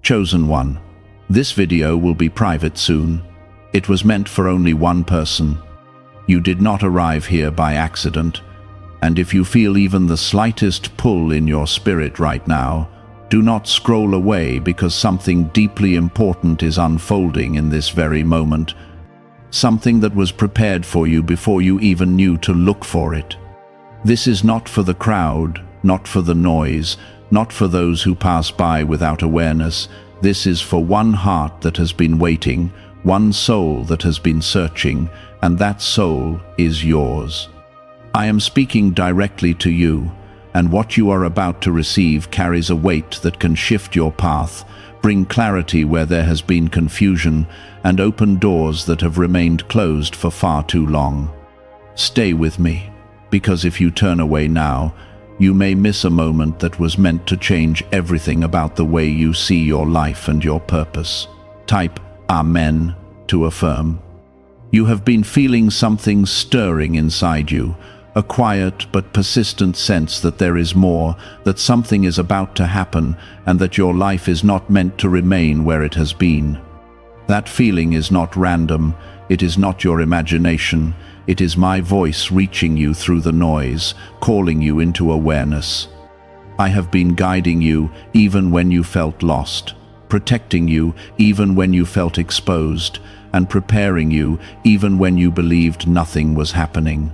Chosen one. This video will be private soon. It was meant for only one person. You did not arrive here by accident, and if you feel even the slightest pull in your spirit right now, do not scroll away because something deeply important is unfolding in this very moment. Something that was prepared for you before you even knew to look for it. This is not for the crowd, not for the noise, not for those who pass by without awareness. This is for one heart that has been waiting, one soul that has been searching, and that soul is yours. I am speaking directly to you, and what you are about to receive carries a weight that can shift your path, bring clarity where there has been confusion, and open doors that have remained closed for far too long. Stay with me, because if you turn away now, you may miss a moment that was meant to change everything about the way you see your life and your purpose. Type Amen to affirm. You have been feeling something stirring inside you, a quiet but persistent sense that there is more, that something is about to happen, and that your life is not meant to remain where it has been. That feeling is not random, it is not your imagination, it is my voice reaching you through the noise, calling you into awareness. I have been guiding you even when you felt lost, protecting you even when you felt exposed, and preparing you even when you believed nothing was happening.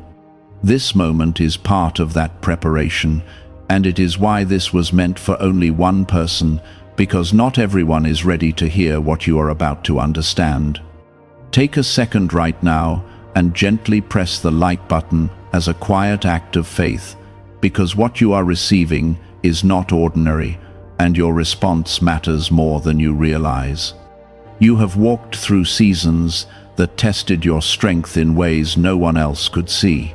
This moment is part of that preparation, and it is why this was meant for only one person, because not everyone is ready to hear what you are about to understand. Take a second right now and gently press the like button as a quiet act of faith, because what you are receiving is not ordinary, and your response matters more than you realize. You have walked through seasons that tested your strength in ways no one else could see.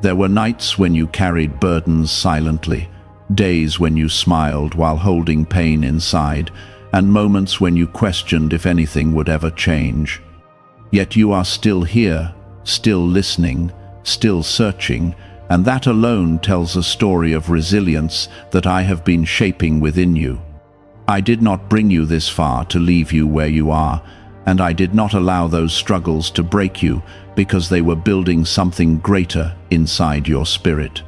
There were nights when you carried burdens silently, days when you smiled while holding pain inside, and moments when you questioned if anything would ever change. Yet you are still here, still listening, still searching, and that alone tells a story of resilience that I have been shaping within you. I did not bring you this far to leave you where you are, and I did not allow those struggles to break you because they were building something greater inside your spirit.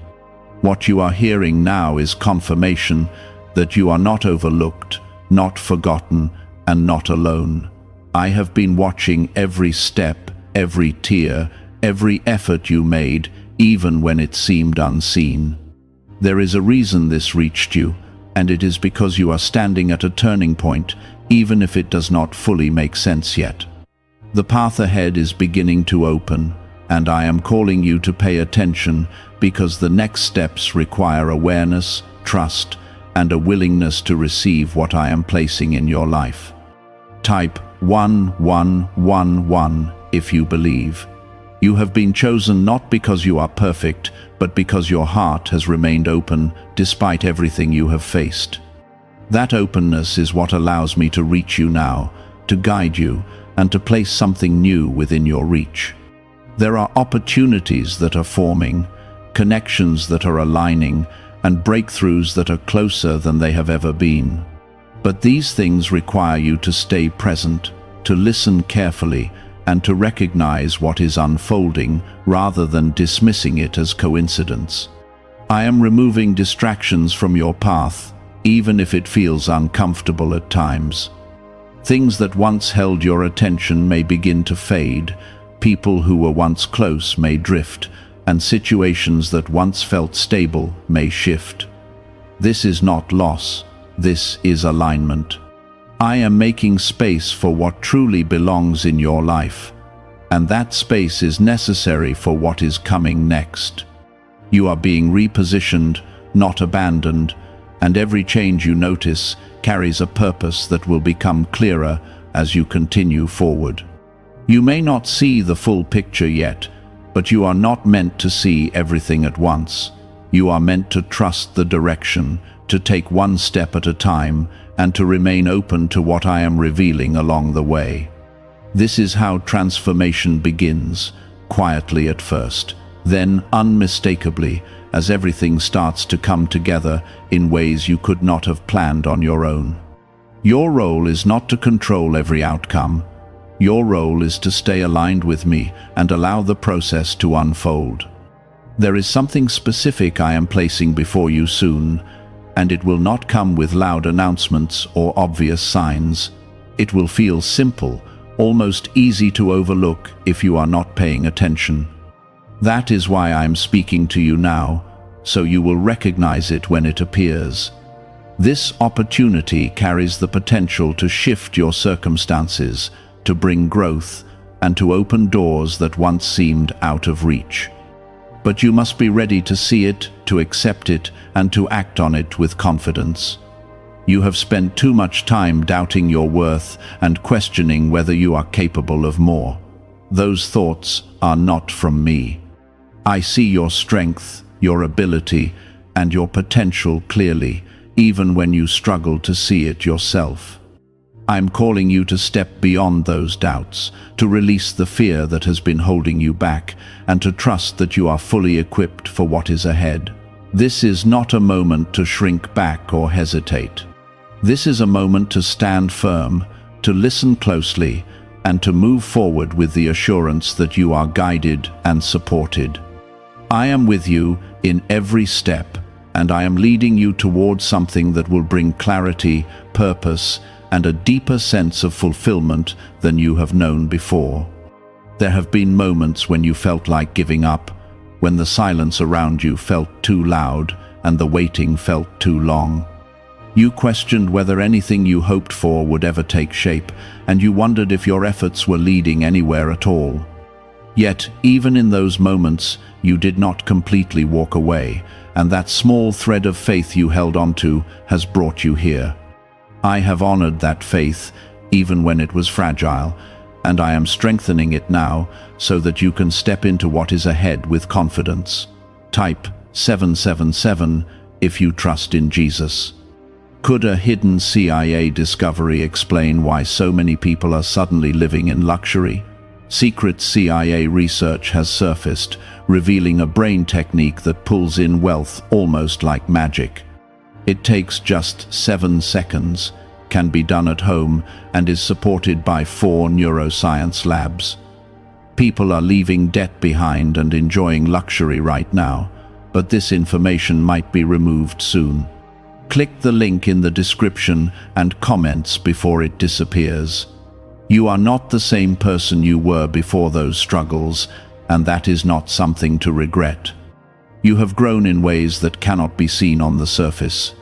What you are hearing now is confirmation that you are not overlooked, not forgotten, and not alone. I have been watching every step, every tear, every effort you made, even when it seemed unseen. There is a reason this reached you, and it is because you are standing at a turning point, even if it does not fully make sense yet. The path ahead is beginning to open, and I am calling you to pay attention because the next steps require awareness, trust, and a willingness to receive what I am placing in your life. Type 1111 if you believe. You have been chosen not because you are perfect, but because your heart has remained open despite everything you have faced. That openness is what allows me to reach you now, to guide you, and to place something new within your reach. There are opportunities that are forming, connections that are aligning, and breakthroughs that are closer than they have ever been. But these things require you to stay present, to listen carefully, and to recognize what is unfolding rather than dismissing it as coincidence. I am removing distractions from your path, even if it feels uncomfortable at times. Things that once held your attention may begin to fade, people who were once close may drift, and situations that once felt stable may shift. This is not loss, this is alignment. I am making space for what truly belongs in your life, and that space is necessary for what is coming next. You are being repositioned, not abandoned, and every change you notice carries a purpose that will become clearer as you continue forward. You may not see the full picture yet, but you are not meant to see everything at once. You are meant to trust the direction, to take one step at a time, and to remain open to what I am revealing along the way. This is how transformation begins, quietly at first, then unmistakably, as everything starts to come together in ways you could not have planned on your own. Your role is not to control every outcome. Your role is to stay aligned with me and allow the process to unfold. There is something specific I am placing before you soon, and it will not come with loud announcements or obvious signs. It will feel simple, almost easy to overlook if you are not paying attention. That is why I am speaking to you now, so you will recognize it when it appears. This opportunity carries the potential to shift your circumstances, to bring growth, and to open doors that once seemed out of reach. But you must be ready to see it, to accept it, and to act on it with confidence. You have spent too much time doubting your worth and questioning whether you are capable of more. Those thoughts are not from me. I see your strength, your ability, and your potential clearly, even when you struggle to see it yourself. I'm calling you to step beyond those doubts, to release the fear that has been holding you back, and to trust that you are fully equipped for what is ahead. This is not a moment to shrink back or hesitate. This is a moment to stand firm, to listen closely, and to move forward with the assurance that you are guided and supported. I am with you in every step, and I am leading you towards something that will bring clarity, purpose, and a deeper sense of fulfillment than you have known before. There have been moments when you felt like giving up, when the silence around you felt too loud and the waiting felt too long. You questioned whether anything you hoped for would ever take shape, and you wondered if your efforts were leading anywhere at all. Yet, even in those moments, you did not completely walk away, and that small thread of faith you held onto has brought you here. I have honored that faith, even when it was fragile, and I am strengthening it now so that you can step into what is ahead with confidence. Type 777 if you trust in Jesus. Could a hidden CIA discovery explain why so many people are suddenly living in luxury? Secret CIA research has surfaced, revealing a brain technique that pulls in wealth almost like magic. It takes just 7 seconds, can be done at home, and is supported by 4 neuroscience labs. People are leaving debt behind and enjoying luxury right now, but this information might be removed soon. Click the link in the description and comments before it disappears. You are not the same person you were before those struggles, and that is not something to regret. You have grown in ways that cannot be seen on the surface,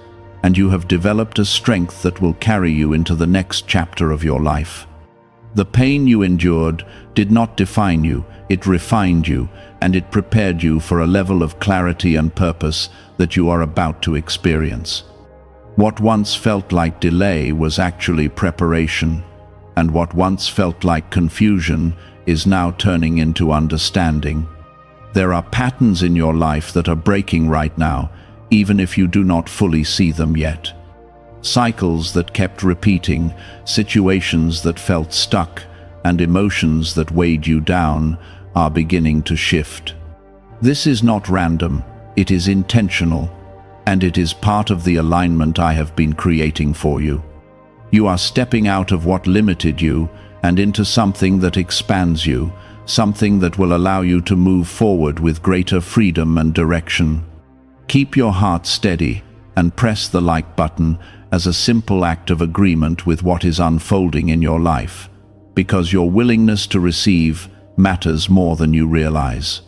and you have developed a strength that will carry you into the next chapter of your life. The pain you endured did not define you, it refined you, and it prepared you for a level of clarity and purpose that you are about to experience. What once felt like delay was actually preparation, and what once felt like confusion is now turning into understanding. There are patterns in your life that are breaking right now, even if you do not fully see them yet. Cycles that kept repeating, situations that felt stuck, and emotions that weighed you down are beginning to shift. This is not random, it is intentional, and it is part of the alignment I have been creating for you. You are stepping out of what limited you and into something that expands you, something that will allow you to move forward with greater freedom and direction. Keep your heart steady and press the like button as a simple act of agreement with what is unfolding in your life, because your willingness to receive matters more than you realize.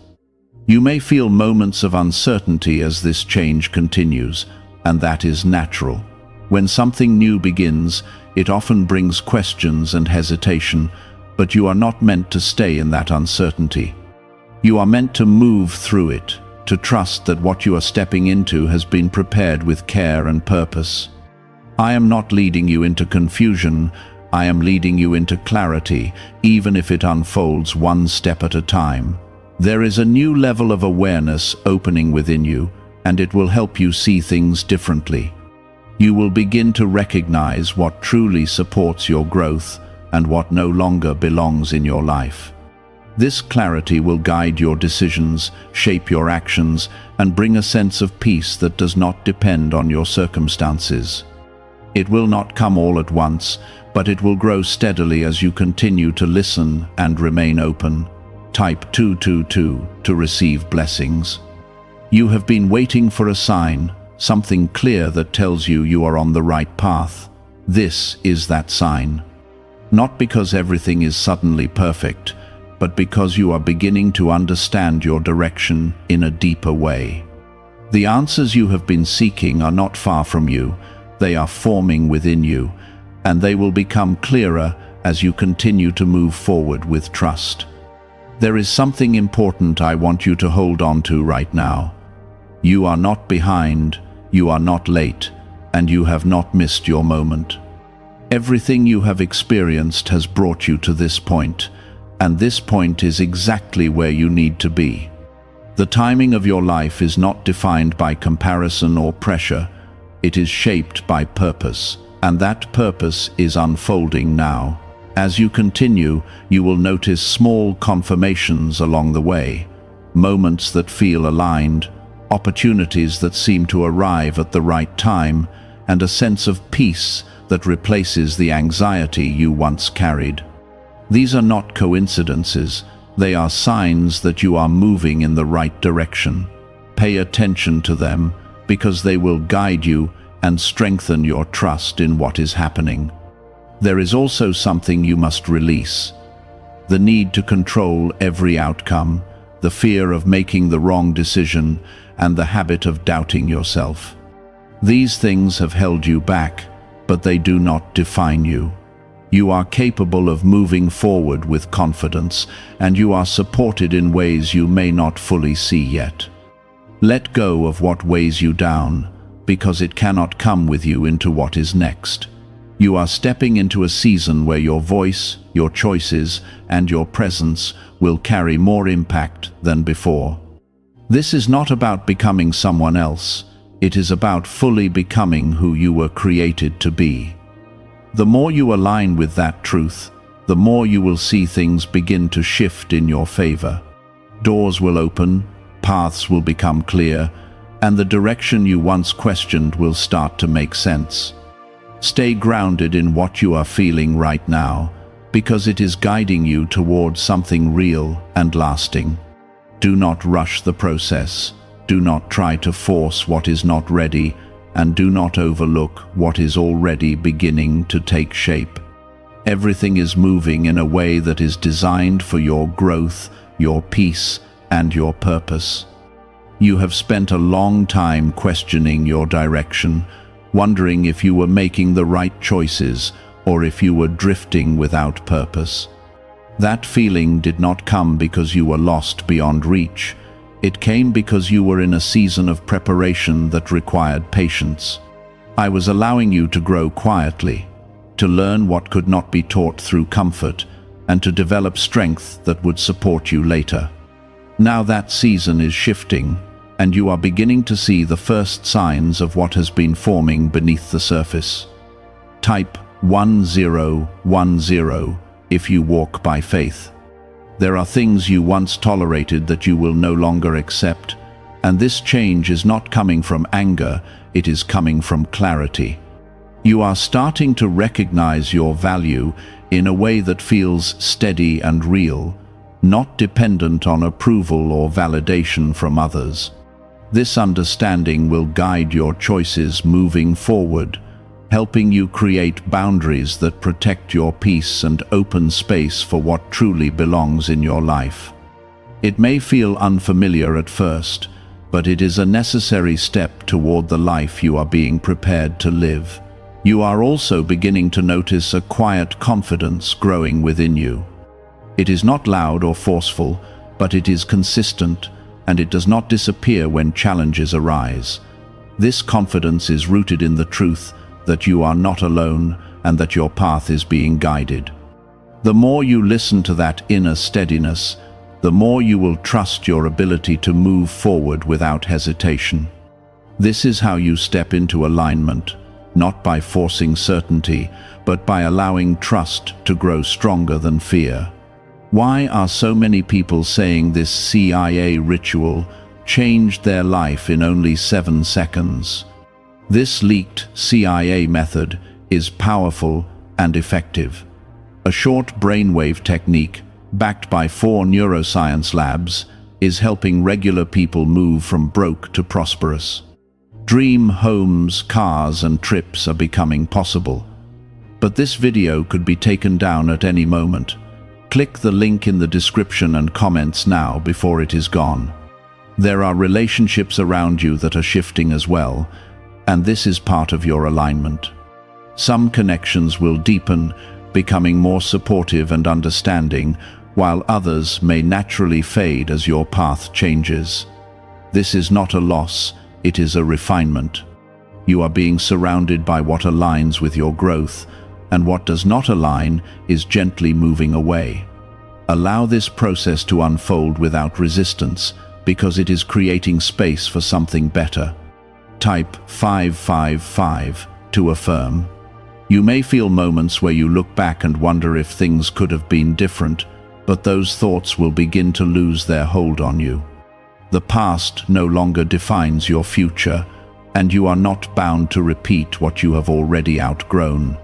You may feel moments of uncertainty as this change continues, and that is natural. When something new begins, it often brings questions and hesitation, but you are not meant to stay in that uncertainty. You are meant to move through it, to trust that what you are stepping into has been prepared with care and purpose. I am not leading you into confusion, I am leading you into clarity, even if it unfolds one step at a time. There is a new level of awareness opening within you, and it will help you see things differently. You will begin to recognize what truly supports your growth and what no longer belongs in your life. This clarity will guide your decisions, shape your actions, and bring a sense of peace that does not depend on your circumstances. It will not come all at once, but it will grow steadily as you continue to listen and remain open. Type 222 to receive blessings. You have been waiting for a sign, something clear that tells you you are on the right path. This is that sign. Not because everything is suddenly perfect, but because you are beginning to understand your direction in a deeper way. The answers you have been seeking are not far from you. They are forming within you, and they will become clearer as you continue to move forward with trust. There is something important I want you to hold on to right now. You are not behind, you are not late, and you have not missed your moment. Everything you have experienced has brought you to this point, and this point is exactly where you need to be. The timing of your life is not defined by comparison or pressure. It is shaped by purpose, and that purpose is unfolding now. As you continue, you will notice small confirmations along the way, moments that feel aligned, opportunities that seem to arrive at the right time, and a sense of peace that replaces the anxiety you once carried. These are not coincidences, they are signs that you are moving in the right direction. Pay attention to them, because they will guide you and strengthen your trust in what is happening. There is also something you must release: the need to control every outcome, the fear of making the wrong decision, and the habit of doubting yourself. These things have held you back, but they do not define you. You are capable of moving forward with confidence, and you are supported in ways you may not fully see yet. Let go of what weighs you down, because it cannot come with you into what is next. You are stepping into a season where your voice, your choices, and your presence will carry more impact than before. This is not about becoming someone else. It is about fully becoming who you were created to be. The more you align with that truth, the more you will see things begin to shift in your favor. Doors will open, paths will become clear, and the direction you once questioned will start to make sense. Stay grounded in what you are feeling right now, because it is guiding you towards something real and lasting. Do not rush the process. Do not try to force what is not ready, and do not overlook what is already beginning to take shape. Everything is moving in a way that is designed for your growth, your peace, and your purpose. You have spent a long time questioning your direction, wondering if you were making the right choices or if you were drifting without purpose. That feeling did not come because you were lost beyond reach. It came because you were in a season of preparation that required patience. I was allowing you to grow quietly, to learn what could not be taught through comfort, and to develop strength that would support you later. Now that season is shifting, and you are beginning to see the first signs of what has been forming beneath the surface. Type 1010 if you walk by faith. There are things you once tolerated that you will no longer accept, and this change is not coming from anger, it is coming from clarity. You are starting to recognize your value in a way that feels steady and real, not dependent on approval or validation from others. This understanding will guide your choices moving forward, helping you create boundaries that protect your peace and open space for what truly belongs in your life. It may feel unfamiliar at first, but it is a necessary step toward the life you are being prepared to live. You are also beginning to notice a quiet confidence growing within you. It is not loud or forceful, but it is consistent, and it does not disappear when challenges arise. This confidence is rooted in the truth that you are not alone and that your path is being guided. The more you listen to that inner steadiness, the more you will trust your ability to move forward without hesitation. This is how you step into alignment, not by forcing certainty, but by allowing trust to grow stronger than fear. Why are so many people saying this CIA ritual changed their life in only 7 seconds? This leaked CIA method is powerful and effective. A short brainwave technique, backed by 4 neuroscience labs, is helping regular people move from broke to prosperous. Dream homes, cars, and trips are becoming possible. But this video could be taken down at any moment. Click the link in the description and comments now before it is gone. There are relationships around you that are shifting as well, and this is part of your alignment. Some connections will deepen, becoming more supportive and understanding, while others may naturally fade as your path changes. This is not a loss, it is a refinement. You are being surrounded by what aligns with your growth, and what does not align is gently moving away. Allow this process to unfold without resistance, because it is creating space for something better. Type 555 to affirm. You may feel moments where you look back and wonder if things could have been different, but those thoughts will begin to lose their hold on you. The past no longer defines your future, and you are not bound to repeat what you have already outgrown.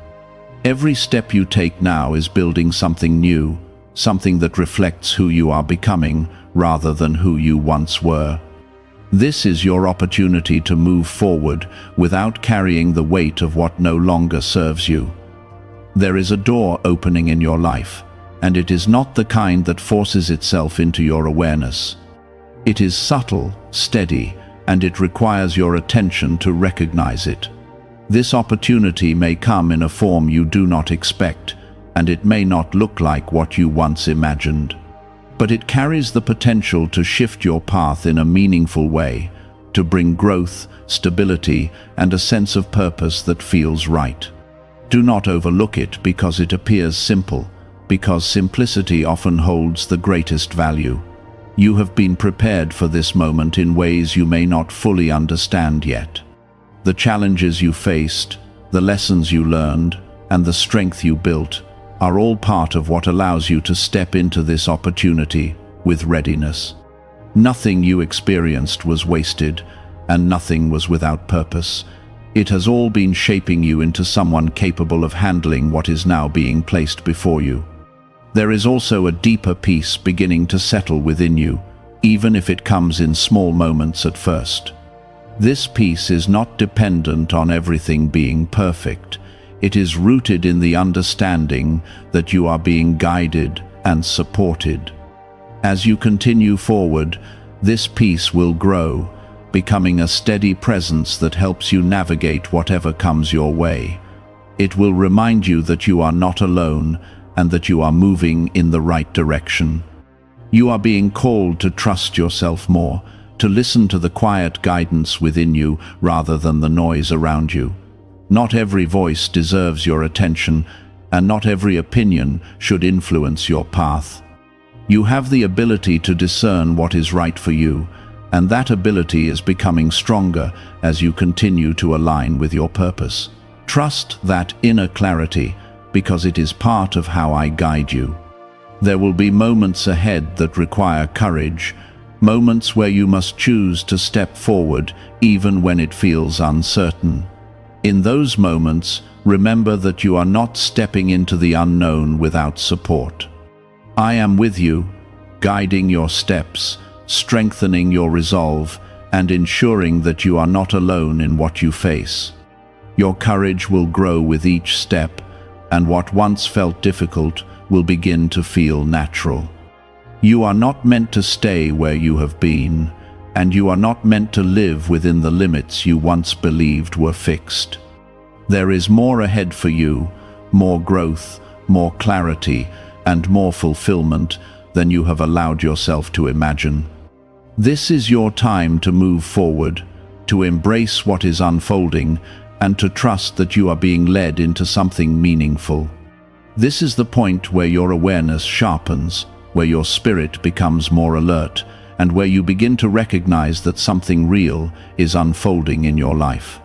Every step you take now is building something new, something that reflects who you are becoming rather than who you once were. This is your opportunity to move forward without carrying the weight of what no longer serves you. There is a door opening in your life, and it is not the kind that forces itself into your awareness. It is subtle, steady, and it requires your attention to recognize it. This opportunity may come in a form you do not expect, and it may not look like what you once imagined. But it carries the potential to shift your path in a meaningful way, to bring growth, stability, and a sense of purpose that feels right. Do not overlook it because it appears simple, because simplicity often holds the greatest value. You have been prepared for this moment in ways you may not fully understand yet. The challenges you faced, the lessons you learned, and the strength you built are all part of what allows you to step into this opportunity with readiness. Nothing you experienced was wasted, and nothing was without purpose. It has all been shaping you into someone capable of handling what is now being placed before you. There is also a deeper peace beginning to settle within you, even if it comes in small moments at first. This peace is not dependent on everything being perfect. It is rooted in the understanding that you are being guided and supported. As you continue forward, this peace will grow, becoming a steady presence that helps you navigate whatever comes your way. It will remind you that you are not alone and that you are moving in the right direction. You are being called to trust yourself more, to listen to the quiet guidance within you rather than the noise around you. Not every voice deserves your attention, and not every opinion should influence your path. You have the ability to discern what is right for you, and that ability is becoming stronger as you continue to align with your purpose. Trust that inner clarity, because it is part of how I guide you. There will be moments ahead that require courage, moments where you must choose to step forward even when it feels uncertain. In those moments, remember that you are not stepping into the unknown without support. I am with you, guiding your steps, strengthening your resolve, and ensuring that you are not alone in what you face. Your courage will grow with each step, and what once felt difficult will begin to feel natural. You are not meant to stay where you have been, and you are not meant to live within the limits you once believed were fixed. There is more ahead for you, more growth, more clarity, and more fulfillment than you have allowed yourself to imagine. This is your time to move forward, to embrace what is unfolding, and to trust that you are being led into something meaningful. This is the point where your awareness sharpens, where your spirit becomes more alert, and where you begin to recognize that something real is unfolding in your life.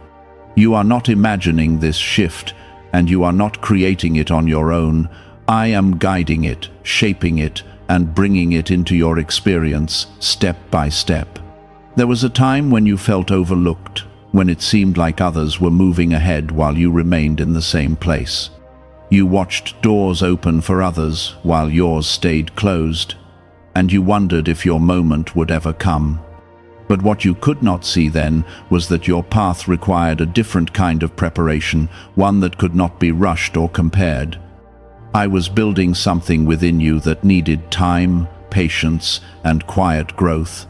You are not imagining this shift, and you are not creating it on your own. I am guiding it, shaping it, and bringing it into your experience step by step. There was a time when you felt overlooked, when it seemed like others were moving ahead while you remained in the same place. You watched doors open for others while yours stayed closed, and you wondered if your moment would ever come. But what you could not see then was that your path required a different kind of preparation, one that could not be rushed or compared. I was building something within you that needed time, patience, and quiet growth,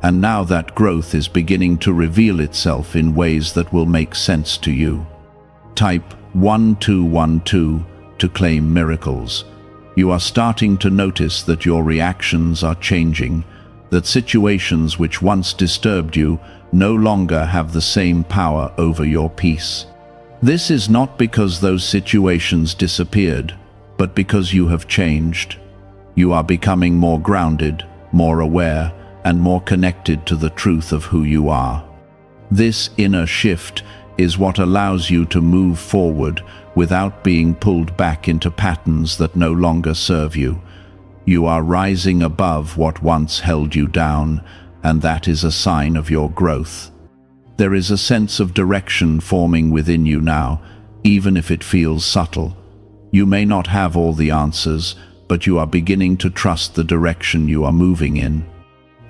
and now that growth is beginning to reveal itself in ways that will make sense to you. Type 1212 to claim miracles. You are starting to notice that your reactions are changing, that situations which once disturbed you no longer have the same power over your peace. This is not because those situations disappeared, but because you have changed. You are becoming more grounded, more aware, and more connected to the truth of who you are. This inner shift is what allows you to move forward without being pulled back into patterns that no longer serve you. You are rising above what once held you down, and that is a sign of your growth. There is a sense of direction forming within you now, even if it feels subtle. You may not have all the answers, but you are beginning to trust the direction you are moving in.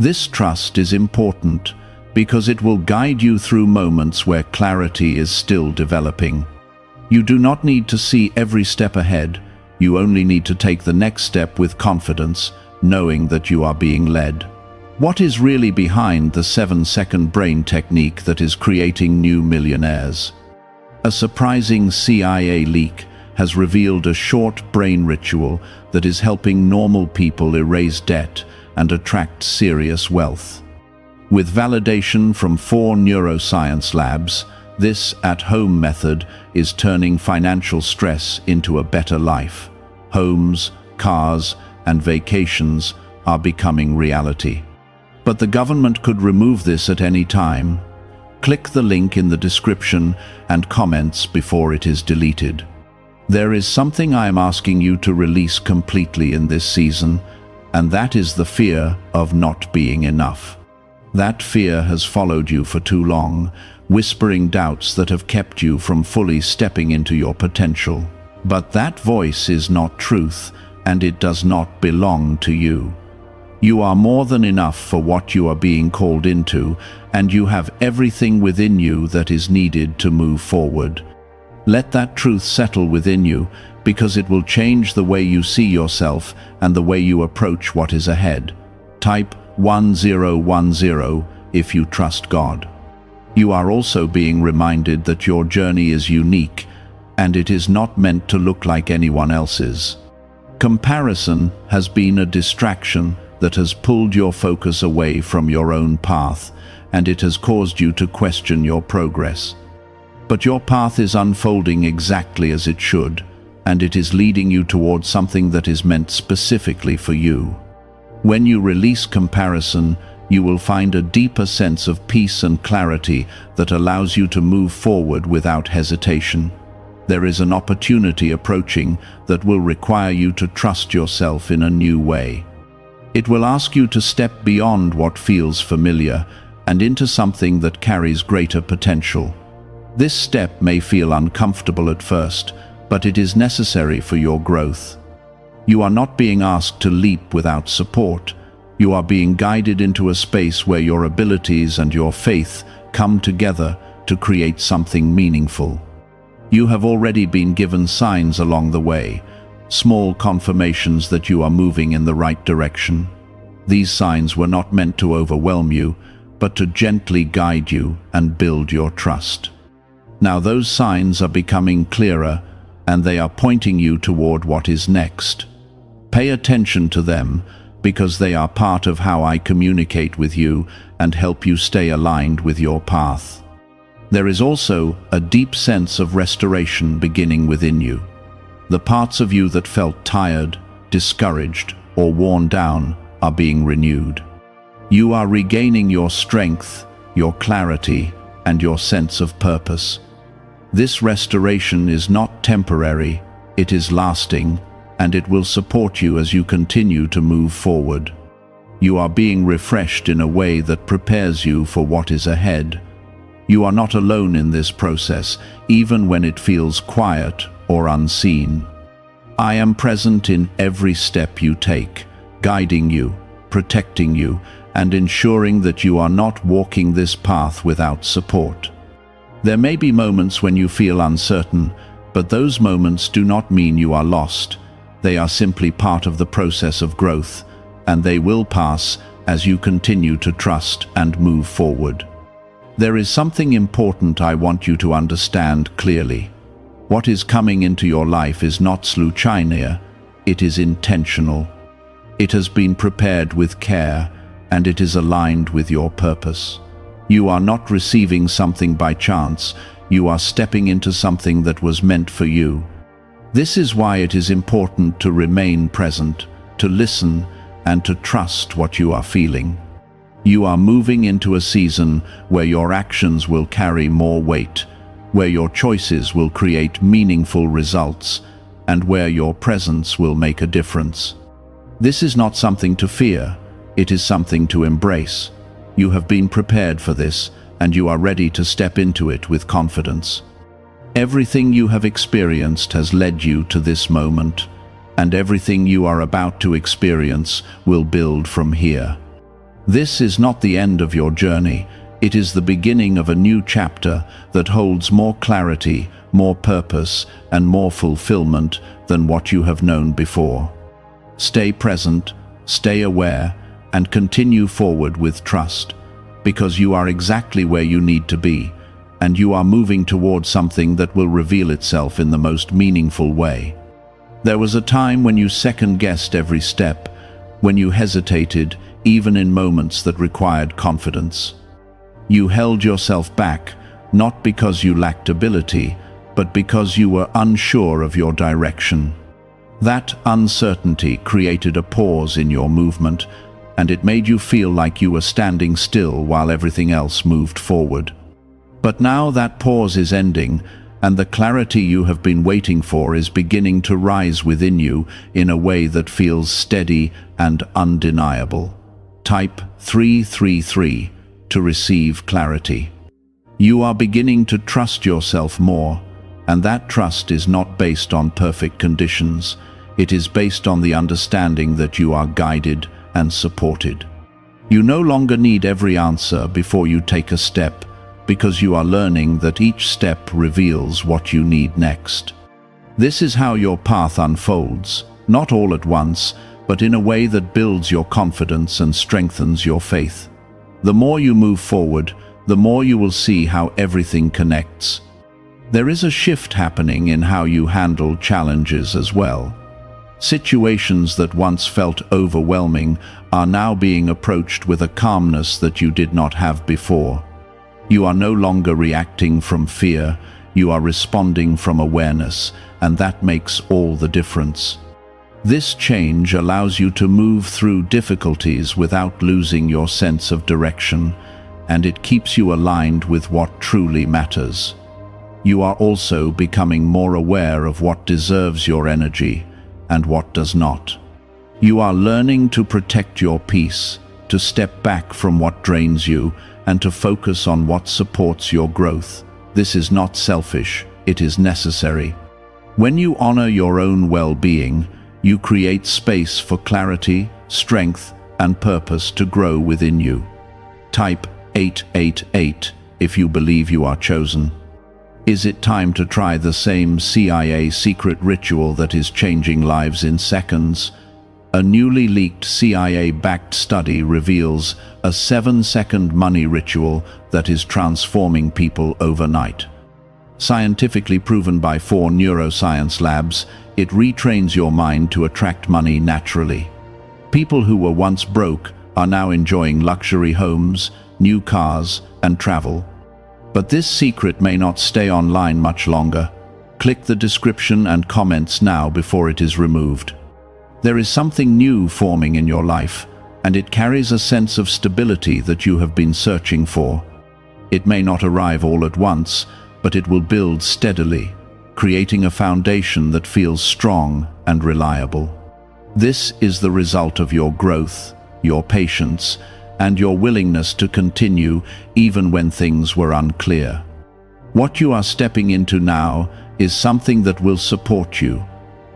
This trust is important because it will guide you through moments where clarity is still developing. You do not need to see every step ahead. You only need to take the next step with confidence, knowing that you are being led. What is really behind the 7-second brain technique that is creating new millionaires? A surprising CIA leak has revealed a short brain ritual that is helping normal people erase debt and attract serious wealth. With validation from 4 neuroscience labs, this at-home method is turning financial stress into a better life. Homes, cars, and vacations are becoming reality. But the government could remove this at any time. Click the link in the description and comments before it is deleted. There is something I am asking you to release completely in this season, and that is the fear of not being enough. That fear has followed you for too long, whispering doubts that have kept you from fully stepping into your potential. But that voice is not truth, and it does not belong to you. You are more than enough for what you are being called into, and you have everything within you that is needed to move forward. Let that truth settle within you, because it will change the way you see yourself and the way you approach what is ahead. Type 1010 if you trust God. You are also being reminded that your journey is unique, and it is not meant to look like anyone else's. Comparison has been a distraction that has pulled your focus away from your own path, and it has caused you to question your progress. But your path is unfolding exactly as it should, and it is leading you towards something that is meant specifically for you. When you release comparison, you will find a deeper sense of peace and clarity that allows you to move forward without hesitation. There is an opportunity approaching that will require you to trust yourself in a new way. It will ask you to step beyond what feels familiar and into something that carries greater potential. This step may feel uncomfortable at first, but it is necessary for your growth. You are not being asked to leap without support. You are being guided into a space where your abilities and your faith come together to create something meaningful. You have already been given signs along the way, small confirmations that you are moving in the right direction. These signs were not meant to overwhelm you, but to gently guide you and build your trust. Now those signs are becoming clearer, and they are pointing you toward what is next. Pay attention to them, because they are part of how I communicate with you and help you stay aligned with your path. There is also a deep sense of restoration beginning within you. The parts of you that felt tired, discouraged, or worn down are being renewed. You are regaining your strength, your clarity, and your sense of purpose. This restoration is not temporary, it is lasting, and it will support you as you continue to move forward. You are being refreshed in a way that prepares you for what is ahead. You are not alone in this process, even when it feels quiet or unseen. I am present in every step you take, guiding you, protecting you, and ensuring that you are not walking this path without support. There may be moments when you feel uncertain, but those moments do not mean you are lost. They are simply part of the process of growth, and they will pass as you continue to trust and move forward. There is something important I want you to understand clearly. What is coming into your life is not sluchina, it is intentional. It has been prepared with care, and it is aligned with your purpose. You are not receiving something by chance, you are stepping into something that was meant for you. This is why it is important to remain present, to listen, and to trust what you are feeling. You are moving into a season where your actions will carry more weight, where your choices will create meaningful results, and where your presence will make a difference. This is not something to fear, it is something to embrace. You have been prepared for this, and you are ready to step into it with confidence. Everything you have experienced has led you to this moment, and everything you are about to experience will build from here. This is not the end of your journey, it is the beginning of a new chapter that holds more clarity, more purpose, and more fulfillment than what you have known before. Stay present, stay aware, and continue forward with trust, because you are exactly where you need to be, and you are moving towards something that will reveal itself in the most meaningful way. There was a time when you second-guessed every step, when you hesitated, even in moments that required confidence. You held yourself back, not because you lacked ability, but because you were unsure of your direction. That uncertainty created a pause in your movement, and it made you feel like you were standing still while everything else moved forward. But now that pause is ending, and the clarity you have been waiting for is beginning to rise within you in a way that feels steady and undeniable. Type 333 to receive clarity. You are beginning to trust yourself more, and that trust is not based on perfect conditions. It is based on the understanding that you are guided and supported. You no longer need every answer before you take a step, because you are learning that each step reveals what you need next. This is how your path unfolds, not all at once, but in a way that builds your confidence and strengthens your faith. The more you move forward, the more you will see how everything connects. There is a shift happening in how you handle challenges as well. Situations that once felt overwhelming are now being approached with a calmness that you did not have before. You are no longer reacting from fear, you are responding from awareness, and that makes all the difference. This change allows you to move through difficulties without losing your sense of direction, and it keeps you aligned with what truly matters. You are also becoming more aware of what deserves your energy and what does not. You are learning to protect your peace, to step back from what drains you, and to focus on what supports your growth. This is not selfish, it is necessary. When you honor your own well-being, you create space for clarity, strength, and purpose to grow within you. Type 888 if you believe you are chosen. Is it time to try the same CIA secret ritual that is changing lives in seconds? A newly leaked CIA-backed study reveals a 7-second money ritual that is transforming people overnight. Scientifically proven by 4 neuroscience labs, it retrains your mind to attract money naturally. People who were once broke are now enjoying luxury homes, new cars, and travel. But this secret may not stay online much longer. Click the description and comments now before it is removed. There is something new forming in your life, and it carries a sense of stability that you have been searching for. It may not arrive all at once, but it will build steadily, creating a foundation that feels strong and reliable. This is the result of your growth, your patience, and your willingness to continue even when things were unclear. What you are stepping into now is something that will support you,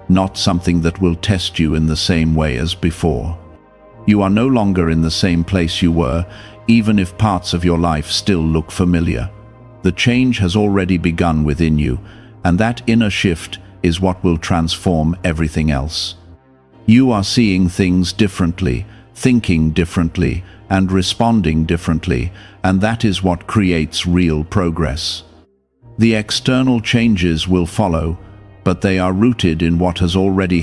not something that will test you in the same way as before. You are no longer in the same place you were, even if parts of your life still look familiar. The change has already begun within you, and that inner shift is what will transform everything else. You are seeing things differently, thinking differently, and responding differently, and that is what creates real progress. The external changes will follow, but they are rooted in what has already